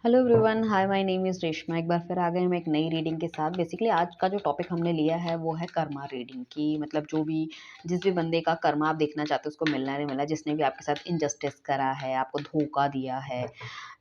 Hello everyone, hi, my name is Reshma. एक बार फिर आ गए हम एक नई रीडिंग के साथ। बेसिकली आज का जो टॉपिक हमने लिया है वो है कर्मा रीडिंग की। मतलब जिस भी बंदे का कर्मा आप देखना चाहते हो उसको मिलना नहीं मिला, जिसने भी आपके साथ इनजस्टिस करा है, आपको धोखा दिया है,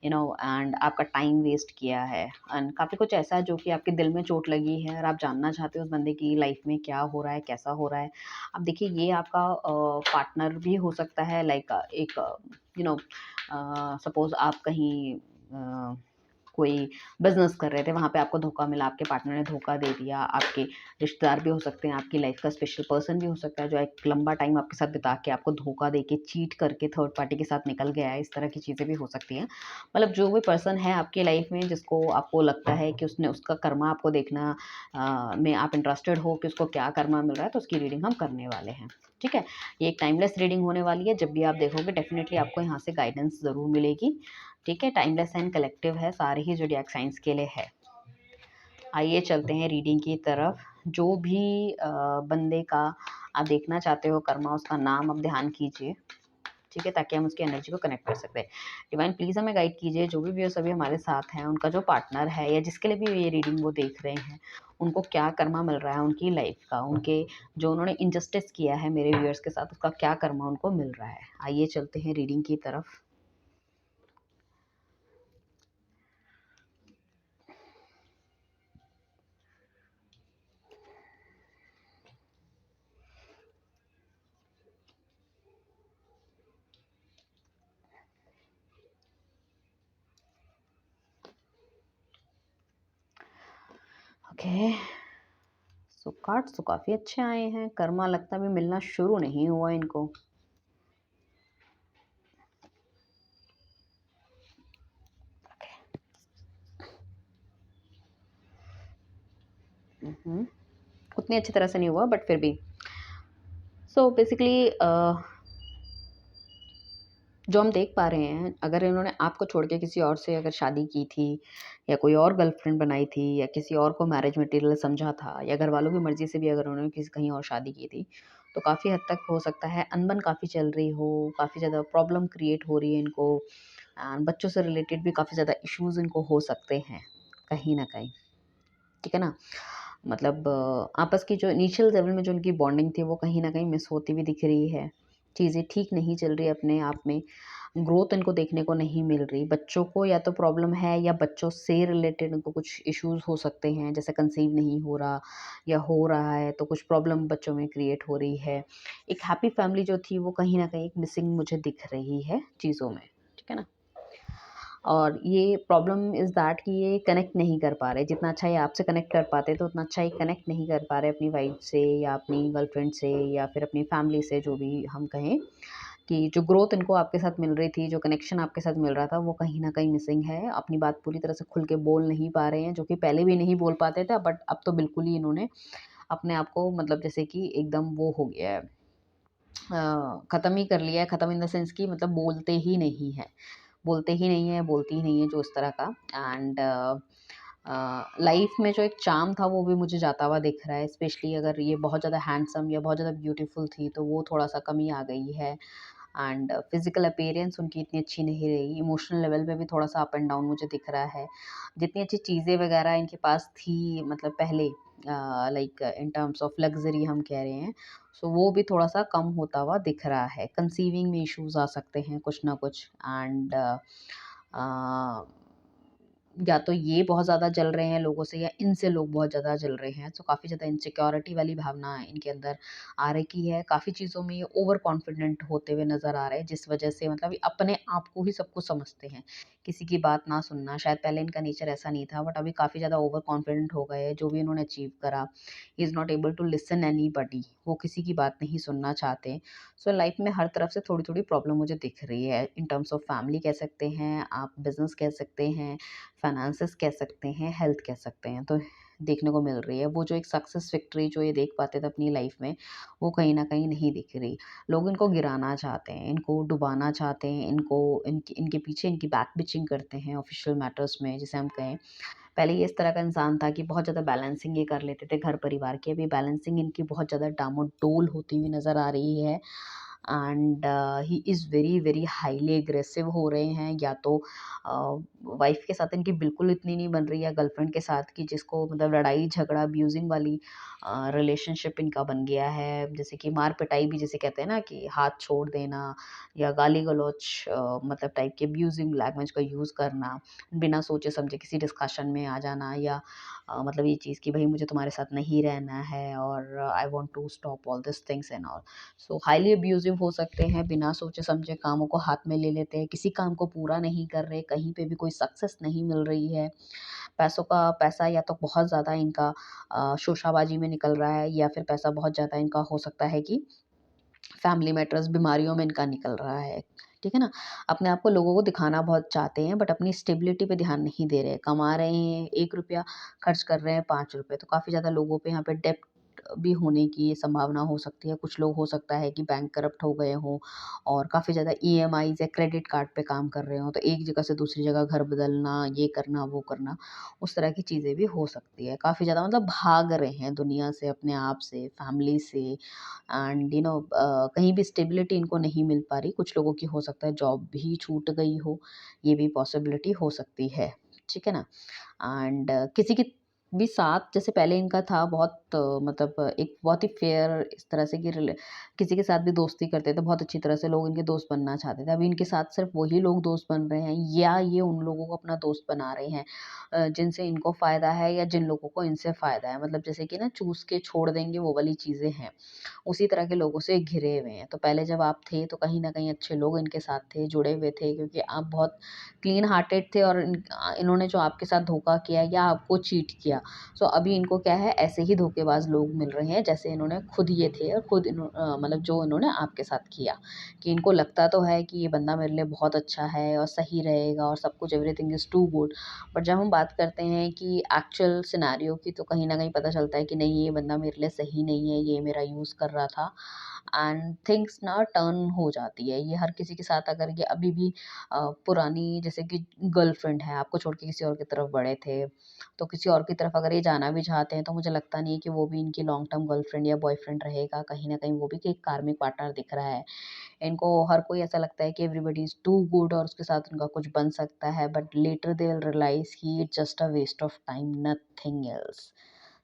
एंड आपका टाइम वेस्ट किया है, एंड काफ़ी कुछ ऐसा है जो कि आपके दिल में चोट लगी है और आप जानना चाहते हो उस बंदे की लाइफ में क्या हो रहा है, कैसा हो रहा है। अब देखिए, ये आपका पार्टनर भी हो सकता है, लाइक एक यू नो सपोज़ आप कहीं कोई बिज़नेस कर रहे थे, वहाँ पे आपको धोखा मिला, आपके पार्टनर ने धोखा दे दिया। आपके रिश्तेदार भी हो सकते हैं, आपकी लाइफ़ का स्पेशल पर्सन भी हो सकता है जो एक लंबा टाइम आपके साथ बिता के आपको धोखा दे के, चीट करके थर्ड पार्टी के साथ निकल गया है। इस तरह की चीज़ें भी हो सकती हैं। मतलब जो भी पर्सन है आपकी लाइफ़ में जिसको आपको लगता है कि उसने उसका कर्मा आपको देखना में आप इंटरेस्टेड हो कि उसको क्या कर्मा मिल रहा है, तो उसकी रीडिंग हम करने वाले हैं। ठीक है? ये एक टाइमलेस रीडिंग होने वाली है। जब भी आप देखोगे डेफ़िनिटली आपको यहाँ से गाइडेंस ज़रूर मिलेगी। ठीक है? टाइमलेस एंड कलेक्टिव है, सारे ही ज़ोडिएक साइंस के लिए है। आइए चलते हैं रीडिंग की तरफ। जो भी बंदे का आप देखना चाहते हो कर्मा, उसका नाम आप ध्यान कीजिए। ठीक है? ताकि हम उसकी एनर्जी को कनेक्ट कर सकते हैं। डिवाइन प्लीज़ हमें गाइड कीजिए, जो भी व्यूअर्स अभी हमारे साथ हैं, उनका जो पार्टनर है या जिसके लिए भी ये रीडिंग वो देख रहे हैं, उनको क्या कर्मा मिल रहा है उनकी लाइफ़ का, उनके जो उन्होंने इनजस्टिस किया है मेरे व्यूअर्स के साथ, उसका क्या कर्मा उनको मिल रहा है। आइए चलते हैं रीडिंग की तरफ। ओके। सो कार्ड्स तो काफ़ी अच्छे आए हैं। कर्मा लगता है अभी मिलना शुरू नहीं हुआ इनको। उतनी अच्छी तरह से नहीं हुआ बट फिर भी। सो बेसिकली जो हम देख पा रहे हैं, अगर इन्होंने आपको छोड़ के किसी और से अगर शादी की थी या कोई और गर्लफ्रेंड बनाई थी या किसी और को मैरिज मटेरियल समझा था या घर वालों की मर्ज़ी से भी अगर उन्होंने किसी कहीं और शादी की थी, तो काफ़ी हद तक हो सकता है अनबन काफ़ी चल रही हो, काफ़ी ज़्यादा प्रॉब्लम क्रिएट हो रही है इनको, एंड बच्चों से रिलेटेड भी काफ़ी ज़्यादा इश्यूज़ इनको हो सकते हैं, कहीं न कहीं। ठीक है ना? मतलब आपस की जो इनिशियल लेवल में जो उनकी बॉन्डिंग थी वो कहीं न कहीं मिस होती हुई दिख रही है। चीज़ें ठीक नहीं चल रही अपने आप में। ग्रोथ इनको देखने को नहीं मिल रही। बच्चों को या तो प्रॉब्लम है या बच्चों से रिलेटेड इनको कुछ इश्यूज़ हो सकते हैं, जैसे कंसीव नहीं हो रहा या हो रहा है तो कुछ प्रॉब्लम बच्चों में क्रिएट हो रही है। एक हैप्पी फैमिली जो थी वो कहीं न कहीं एक मिसिंग मुझे दिख रही है चीज़ों में। ठीक है ना? और ये प्रॉब्लम इज़ दैट कि ये कनेक्ट नहीं कर पा रहे। जितना अच्छा ये आपसे कनेक्ट कर पाते तो उतना अच्छा ये कनेक्ट नहीं कर पा रहे अपनी वाइफ़ से या अपनी गर्लफ्रेंड से या फिर अपनी फैमिली से, जो भी हम कहें। कि जो ग्रोथ इनको आपके साथ मिल रही थी, जो कनेक्शन आपके साथ मिल रहा था, वो कहीं न कहीं मिसिंग है। अपनी बात पूरी तरह से खुल के बोल नहीं पा रहे हैं, जो कि पहले भी नहीं बोल पाते थे, बट अब तो बिल्कुल ही इन्होंने अपने आप को मतलब जैसे कि एकदम वो हो गया है, ख़त्म ही कर लिया है। ख़त्म इन द सेंस कि मतलब बोलते ही नहीं हैं। बोलते ही नहीं है, बोलती ही नहीं है, जो इस तरह का। एंड लाइफ़ में जो एक चार्म था वो भी मुझे जाता हुआ दिख रहा है। स्पेशली अगर ये बहुत ज़्यादा हैंडसम या बहुत ज़्यादा ब्यूटीफुल थी तो वो थोड़ा-सा कमी आ गई है। एंड फिज़िकल अपीयरेंस उनकी इतनी अच्छी नहीं रही। इमोशनल लेवल पे भी थोड़ा-सा अप एंड डाउन मुझे दिख रहा है। जितनी अच्छी चीज़ें वगैरह इनके पास थी मतलब पहले, like in terms of luxury हम कह रहे हैं, सो वो भी थोड़ा-सा कम होता हुआ दिख रहा है। कंसीविंग में इश्यूज़ आ सकते हैं कुछ ना कुछ। एंड अ, या तो ये बहुत ज़्यादा जल रहे हैं लोगों से या इनसे लोग बहुत ज़्यादा जल रहे हैं। तो काफ़ी ज़्यादा इनसिक्योरिटी वाली भावना इनके अंदर आ रखी है। काफ़ी चीज़ों में ये ओवर कॉन्फिडेंट होते हुए नज़र आ रहे हैं, जिस वज़ह से मतलब ये अपने आप को ही सब कुछ समझते हैं। किसी की बात ना सुनना, शायद पहले इनका नेचर ऐसा नहीं था, बट अभी काफ़ी ज़्यादा ओवर कॉन्फिडेंट हो गए हैं। जो भी इन्होंने अचीव करा, he is not able to listen anybody. वो किसी की बात नहीं सुनना चाहते। सो लाइफ़ में हर तरफ से थोड़ी-थोड़ी प्रॉब्लम मुझे दिख रही है। इन टर्म्स ऑफ फैमिली कह सकते हैं, आप बिज़नेस कह सकते हैं, फाइनेंसेस कह सकते हैं, हेल्थ कह सकते हैं, तो देखने को मिल रही है। वो जो एक सक्सेस विक्ट्री जो ये देख पाते थे अपनी लाइफ में, वो कहीं न कहीं नहीं दिख रही। लोग इनको गिराना चाहते हैं, इनको डुबाना चाहते हैं, इनको इनके इनके पीछे इनकी बैक बिचिंग करते हैं ऑफ़िशियल मैटर्स में, जिसे हम कहें। पहले ये इस तरह का इंसान था कि बहुत ज़्यादा बैलेंसिंग ये कर लेते थे घर परिवार की, अभी बैलेंसिंग इनकी बहुत ज़्यादा डामाडोल होती हुई नज़र आ रही है। And he is very very highly aggressive हो रहे हैं, या तो वाइफ के साथ इनकी बिल्कुल इतनी नहीं बन रही है, गर्लफ्रेंड के साथ की जिसको मतलब लड़ाई झगड़ा अब्यूजिंग वाली रिलेशनशिप इनका बन गया है, जैसे कि मार पिटाई भी जिसे कहते हैं ना, कि हाथ छोड़ देना या गाली गलौज मतलब टाइप के अब्यूजिंग लैंग्वेज का यूज़ करना, बिना सोचे समझे किसी डिस्कशन में आ जाना, या मतलब ये चीज़ कि भाई मुझे तुम्हारे साथ नहीं रहना है और I want to stop all this things and all. So highly abusive हो सकते हैं, बिना सोचे समझे कामों को हाथ में ले लेते हैं, किसी काम को पूरा नहीं कर रहे, कहीं पे भी कोई सक्सेस नहीं मिल रही है, पैसों का पैसा या तो बहुत ज़्यादा इनका शोशाबाजी में निकल रहा है, या फिर पैसा बहुत ज़्यादा इनका हो सकता है कि फैमिली मैटर्स, बीमारियों में इनका निकल रहा है, ठीक है ना? अपने आप को लोगों को दिखाना बहुत चाहते हैं, बट अपनी स्टेबिलिटी पे ध्यान नहीं दे रहे हैं। कमा रहे हैं ₹1, खर्च कर रहे हैं ₹5, तो काफ़ी ज़्यादा लोगों पे यहाँ पे डेब्ट भी होने की संभावना हो सकती है। कुछ लोग हो सकता है कि बैंक करप्ट हो गए हों और काफ़ी ज़्यादा ईएमआईज़ या क्रेडिट कार्ड पे काम कर रहे हों, तो एक जगह से दूसरी जगह घर बदलना, ये करना, वो करना, उस तरह की चीज़ें भी हो सकती है। काफ़ी ज़्यादा मतलब भाग रहे हैं दुनिया से, अपने आप से, फैमिली से, एंड कहीं भी स्टेबिलिटी इनको नहीं मिल पा रही। कुछ लोगों की हो सकता है जॉब भी छूट गई हो, ये भी पॉसिबिलिटी हो सकती है, ठीक है ना? एंड किसी के भी साथ जैसे पहले इनका था बहुत मतलब एक बहुत ही फेयर इस तरह से कि किसी के साथ भी दोस्ती करते थे, बहुत अच्छी तरह से लोग इनके दोस्त बनना चाहते थे। अभी इनके साथ सिर्फ वही लोग दोस्त बन रहे हैं, या ये उन लोगों को अपना दोस्त बना रहे हैं जिनसे इनको फ़ायदा है, या जिन लोगों को इनसे फ़ायदा है। मतलब जैसे कि ना चूस के छोड़ देंगे, वो वाली चीज़ें हैं। उसी तरह के लोगों से घिरे हुए हैं। तो पहले जब आप थे तो कहीं न कहीं अच्छे लोग इनके साथ थे, जुड़े हुए थे, क्योंकि आप बहुत क्लीन हार्टेड थे, और इन्होंने जो आपके साथ धोखा किया या आपको चीट किया, सो अभी इनको क्या है, ऐसे ही धोखेबाज लोग मिल रहे हैं जैसे इन्होंने खुद ये थे, और खुद मतलब जो इन्होंने आपके साथ किया, कि इनको लगता तो है कि ये बंदा मेरे लिए बहुत अच्छा है और सही रहेगा और सब कुछ everything is too good, but जब हम बात करते हैं कि एक्चुअल सिनेरियो की, तो कहीं न कहीं पता चलता है कि नहीं, ये बंदा मेरे लिए सही नहीं है, ये मेरा यूज़ कर रहा था, एंड थिंग्स ना टर्न हो जाती है। ये हर किसी के साथ, अगर ये अभी भी पुरानी जैसे कि गर्लफ्रेंड है, आपको छोड़ के किसी और की तरफ बढ़े थे, तो किसी और की तरफ अगर ये जाना भी चाहते हैं, तो मुझे लगता नहीं है कि वो भी इनकी लॉन्ग टर्म गर्लफ्रेंड या बॉयफ्रेंड रहेगा। कहीं न कहीं वो भी एक कार्मिक पार्टनर दिख रहा है। इनको हर कोई ऐसा लगता है कि एवरीबॉडी इज़ टू गुड और उसके साथ उनका कुछ बन सकता है, but later they will realise कि it's just a waste of time, nothing else.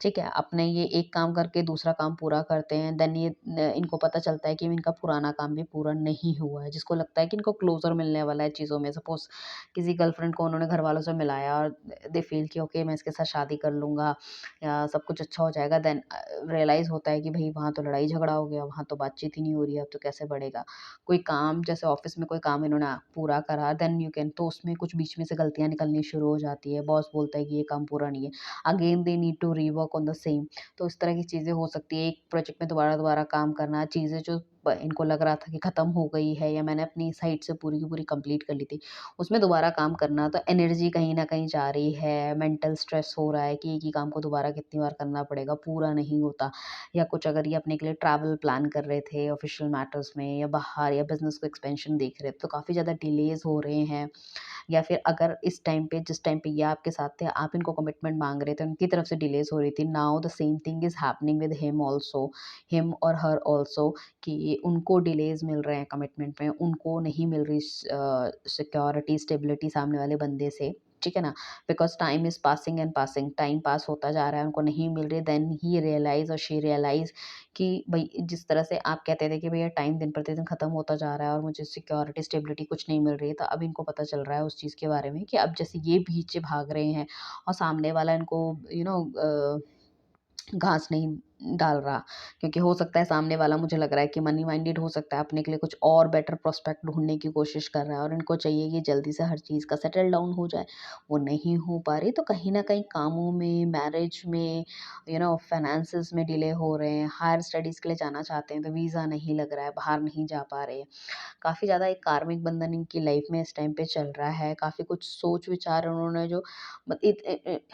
ठीक है? अपने ये एक काम करके दूसरा काम पूरा करते हैं, देन ये न इनको पता चलता है कि इनका पुराना काम भी पूरा नहीं हुआ है, जिसको लगता है कि इनको क्लोज़र मिलने वाला है चीज़ों में। सपोज़ किसी गर्लफ्रेंड को उन्होंने घरवालों से मिलाया और दे फ़ील कि ओके, मैं इसके साथ शादी कर लूँगा या सब कुछ अच्छा हो जाएगा, देन रियलाइज़ होता है कि भई वहाँ तो लड़ाई झगड़ा हो गया, वहाँ तो बातचीत ही नहीं हो रही है, अब तो कैसे बढ़ेगा? कोई काम जैसे ऑफ़िस में कोई काम इन्होंने पूरा करा, देन यू कैन, तो उसमें कुछ बीच में से गलतियाँ निकलनी शुरू हो जाती है। बॉस बोलता है कि ये काम पूरा नहीं है। Again they need to rework on the same. तो इस तरह की चीज़ें हो सकती है। एक प्रोजेक्ट में दोबारा-दोबारा काम करना, चीज़ें जो इनको लग रहा था कि ख़त्म हो गई है या मैंने अपनी साइड से पूरी की पूरी कंप्लीट कर ली थी, उसमें दोबारा काम करना, तो एनर्जी कहीं न कहीं जा रही है, मेंटल स्ट्रेस हो रहा है कि एक ही काम को दोबारा कितनी बार करना पड़ेगा, पूरा नहीं होता। या कुछ अगर ये अपने के लिए ट्रैवल प्लान कर रहे थे ऑफ़िशियल मैटर्स में, या बाहर, या बिज़नेस को एक्सपेंशन देख रहे थे, तो काफ़ी ज़्यादा डिलेज़ हो रहे हैं। या फिर अगर इस टाइम पे, जिस टाइम पे ये आपके साथ थे, आप इनको कमिटमेंट माँग रहे थे, उनकी तरफ से डिलेज़ हो रही थी। Now the same thing is happening with him also, him और हर ऑल्सो, कि उनको डिलेज़ मिल रहे हैं कमिटमेंट में, उनको नहीं मिल रही सिक्योरिटी, स्टेबिलिटी सामने वाले बंदे से, ठीक है ना? Because time is passing and passing, time pass होता जा रहा है, उनको नहीं मिल रही, देन ही रियलाइज़ और शी रियलाइज़ कि भई जिस तरह से आप कहते थे कि भैया टाइम दिन प्रतिदिन खत्म होता जा रहा है और मुझे सिक्योरिटी, स्टेबिलिटी कुछ नहीं मिल रही है, तो अब इनको पता चल रहा है उस चीज़ के बारे में कि अब जैसे ये पीछे भाग रहे हैं और सामने वाला इनको यू नो घास नहीं डाल रहा, क्योंकि हो सकता है सामने वाला, मुझे लग रहा है कि मनी माइंडेड हो सकता है, अपने के लिए कुछ और बेटर प्रोस्पेक्ट ढूँढने की कोशिश कर रहा है और इनको चाहिए कि जल्दी से हर चीज़ का सेटल डाउन हो जाए, वो नहीं हो पा रही। तो कहीं न कहीं कामों में, मैरिज में, फाइनेंसेस में डिले हो रहे हैं, हायर स्टडीज़ के लिए जाना चाहते हैं तो वीज़ा नहीं लग रहा है, बाहर नहीं जा पा रहे हैं। काफ़ी ज़्यादा एक कार्मिक बंधन इनकी लाइफ में इस टाइम पे चल रहा है। काफ़ी कुछ सोच विचार उन्होंने जो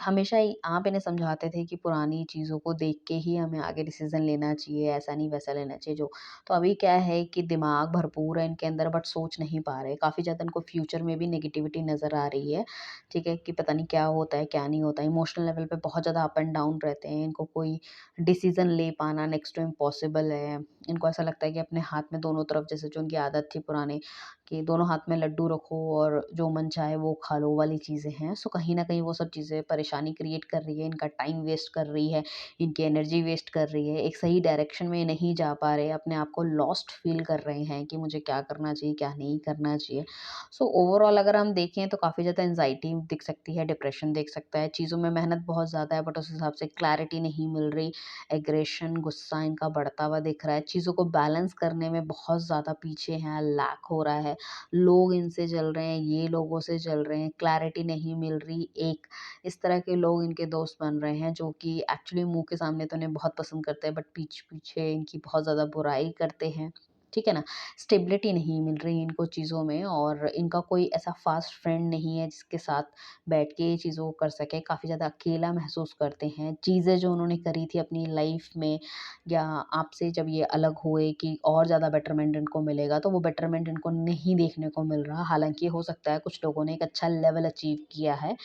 हमेशा ही आप इन्हें समझाते थे कि पुरानी चीज़ों को देख के ही हमें हमें आगे डिसीज़न लेना चाहिए, ऐसा नहीं वैसा लेना चाहिए जो। तो अभी क्या है कि दिमाग भरपूर है इनके अंदर बट सोच नहीं पा रहे। काफ़ी ज़्यादा इनको फ्यूचर में भी नेगेटिविटी नज़र आ रही है, ठीक है? कि पता नहीं क्या होता है, क्या नहीं होता है। इमोशनल लेवल पे बहुत ज़्यादा अप एंड डाउन रहते हैं। इनको कोई डिसीज़न ले पाना नेक्स्ट टू इम्पॉसिबल है। इनको ऐसा लगता है कि अपने हाथ में दोनों तरफ, जैसे जो उनकी आदत थी पुराने, कि दोनों हाथ में लड्डू रखो और जो मन चाहे वो खा लो वाली चीज़ें हैं। सो कहीं न कहीं वो सब चीज़ें परेशानी क्रिएट कर रही है, इनका टाइम वेस्ट कर रही है, इनकी एनर्जी वेस्ट कर रही है। एक सही डायरेक्शन में नहीं जा पा रहे, अपने आप को लॉस्ट फ़ील कर रहे हैं कि मुझे क्या करना चाहिए, क्या नहीं करना चाहिए। सो ओवरऑल अगर हम देखें तो काफ़ी ज़्यादा एंग्ज़ायटी दिख सकती है, डिप्रेशन दिख सकता है, चीज़ों में मेहनत बहुत ज़्यादा है बट उस हिसाब से क्लैरिटी नहीं मिल रही, एग्रेशन, गुस्सा इनका बढ़ता हुआ दिख रहा है, चीज़ों को बैलेंस करने में बहुत ज़्यादा पीछे हैं, लैक हो रहा है। लोग इनसे जल रहे हैं, ये लोगों से जल रहे हैं, क्लैरिटी नहीं मिल रही। एक इस तरह के लोग इनके दोस्त बन रहे हैं जो कि एक्चुअली मुँह के सामने तो इन्हें बहुत पसंद करते हैं बट पीठ पीछे इनकी बहुत ज़्यादा बुराई करते हैं, ठीक है ना? स्टेबिलिटी नहीं मिल रही इनको चीज़ों में और इनका कोई ऐसा फ़ास्ट फ्रेंड नहीं है जिसके साथ बैठ के ये चीज़ों को कर सकें। काफ़ी ज़्यादा अकेला महसूस करते हैं। चीज़ें जो उन्होंने करी थी अपनी लाइफ़ में या आपसे जब ये अलग हुए कि और ज़्यादा बेटरमेंट इनको मिलेगा, तो वो बेटरमेंट इनको नहीं देखने को मिल रहा। हालाँकि हो सकता है कुछ लोगों ने एक अच्छा लेवल अचीव किया है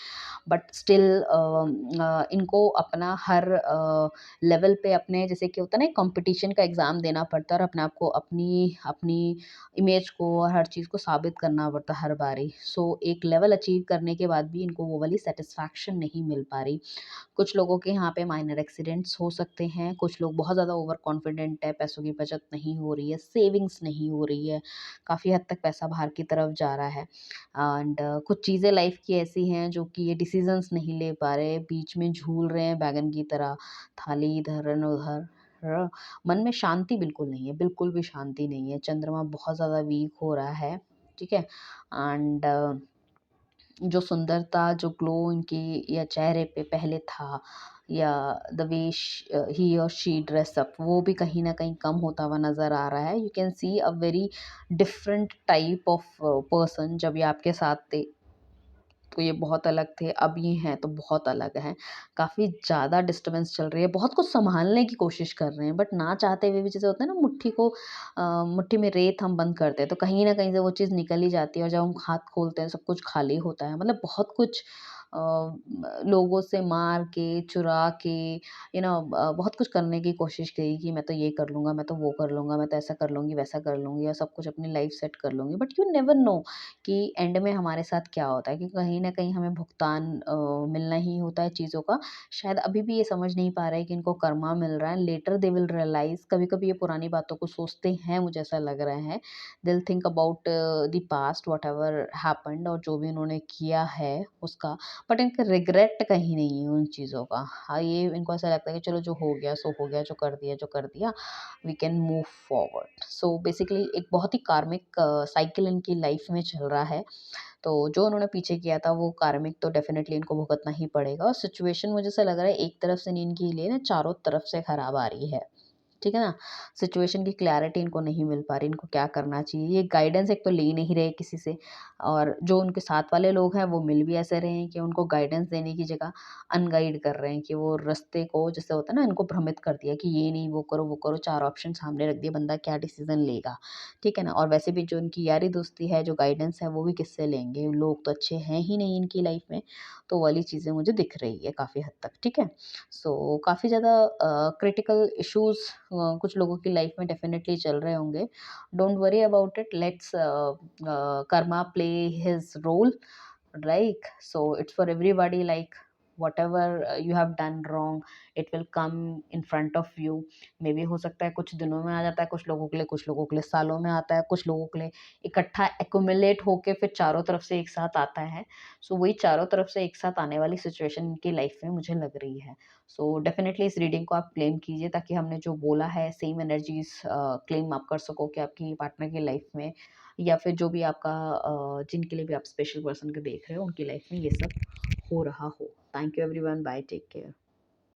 बट स्टिल इनको अपना हर लेवल पे अपने, जैसे कि होता है ना, कंपटीशन का एग्ज़ाम देना पड़ता है और अपने आप को अपनी अपनी इमेज को और हर चीज़ को साबित करना पड़ता है हर बारी। सो एक लेवल अचीव करने के बाद भी इनको वो वाली सैटिस्फैक्शन नहीं मिल पा रही। कुछ लोगों के यहाँ पे माइनर एक्सीडेंट्स हो सकते हैं, कुछ लोग बहुत ज़्यादा ओवर कॉन्फिडेंट है, पैसों की बचत नहीं हो रही है, सेविंग्स नहीं हो रही है, काफ़ी हद तक पैसा बाहर की तरफ जा रहा है एंड कुछ चीज़ें लाइफ की ऐसी हैं जो कि ये डिसीजंस नहीं ले पा रहे, बीच में झूल रहे हैं बैगन की तरह, थाली इधर न उधर। मन में शांति बिल्कुल नहीं है, बिल्कुल भी शांति नहीं है। चंद्रमा बहुत ज़्यादा वीक हो रहा है, ठीक है? एंड जो सुंदरता, जो ग्लो इनकी या चेहरे पे पहले था या द वे ही और शी ड्रेस अप, वो भी कहीं न कहीं कम होता हुआ नज़र आ रहा है। You can see a very different type of person. जब ये आपके साथ थे तो ये बहुत अलग थे, अब ये हैं तो बहुत अलग हैं। काफ़ी ज़्यादा डिस्टर्बेंस चल रही है, बहुत कुछ सँभालने की कोशिश कर रहे हैं बट ना चाहते हुए भी, जैसे होता है ना, मुट्ठी में रेत हम बंद करते हैं तो कहीं न कहीं से वो चीज़ निकल ही जाती है और जब हम हाथ खोलते हैं सब कुछ खाली होता है। मतलब बहुत कुछ लोगों से मार के, चुरा के, बहुत कुछ करने की कोशिश करी कि मैं तो ये कर लूँगा, मैं तो वो कर लूँगा, मैं तो ऐसा कर लूँगी, वैसा कर लूँगी और सब कुछ अपनी लाइफ़ सेट कर लूँगी। बट यू नेवर नो कि एंड में हमारे साथ क्या होता है, क्योंकि कहीं न कहीं हमें भुगतान मिलना ही होता है चीज़ों का। शायद अभी भी ये समझ नहीं पा रहे हैं कि इनको कर्मा मिल रहा है, लेटर दे विल रियलाइज़। कभी-कभी ये पुरानी बातों को सोचते हैं, मुझे ऐसा लग रहा है। They will think about the past whatever happened, और जो भी उन्होंने किया है उसका, बट इनका रिग्रेट कहीं नहीं है उन चीज़ों का। हाँ, ये इनको ऐसा लगता है कि चलो जो हो गया सो हो गया, जो कर दिया, we can move forward. So basically एक बहुत ही कार्मिक साइकिल इनकी लाइफ में चल रहा है। तो जो उन्होंने पीछे किया था वो कार्मिक तो डेफ़िनेटली इनको भुगतना ही पड़ेगा, और सिचुएशन मुझे ऐसा लग रहा है एक तरफ से नहीं इनके लिए ना, चारों तरफ से खराब आ रही है। ठीक है ना? सिचुएशन की क्लैरिटी इनको नहीं मिल पा रही, इनको क्या करना चाहिए? ये गाइडेंस एक तो ले ही नहीं रहे किसी से, और जो उनके साथ वाले लोग हैं वो मिल भी ऐसे रहे हैं कि उनको गाइडेंस देने की जगह अनगाइड कर रहे हैं, कि वो रास्ते को, जैसे होता है ना, इनको भ्रमित कर दिया कि ये नहीं, वो करो, 4 ऑप्शन सामने रख दिए, बंदा क्या डिसीज़न लेगा? ठीक है ना? और वैसे भी जो इनकी यारी दोस्ती है, जो गाइडेंस है, वो भी किससे लेंगे? लोग तो अच्छे हैं ही नहीं इनकी लाइफ़ में, तो वो वाली चीज़ें मुझे दिख रही है काफ़ी हद तक, ठीक है? सो काफ़ी ज़्यादा क्रिटिकल इश्यूज़ कुछ लोगों की लाइफ में डेफ़िनेटली चल रहे होंगे। Don't worry about it, let's karma play his role, right? So it's for everybody, like whatever you have done wrong, it will come in front of you. Maybe हो सकता है कुछ दिनों में आ जाता है कुछ लोगों के लिए, कुछ लोगों के लिए सालों में आता है, कुछ लोगों के लिए इकट्ठा एक्यूमुलेट होके फिर चारों तरफ से एक साथ आता है। सो वही चारों तरफ से एक साथ आने वाली सिचुएशन इनकी लाइफ में मुझे लग रही है। सो डेफिनेटली इस रीडिंग को आप क्लेम कीजिए, ताकि हमने जो बोला है सेम एनर्जीज क्लेम आप कर सको कि आपकी पार्टनर की लाइफ में, या फिर जो भी आपका जिनके लिए भी आप स्पेशल पर्सन को देख रहे हो उनकी लाइफ में ये सब हो रहा हो। Thank you everyone, bye, take care.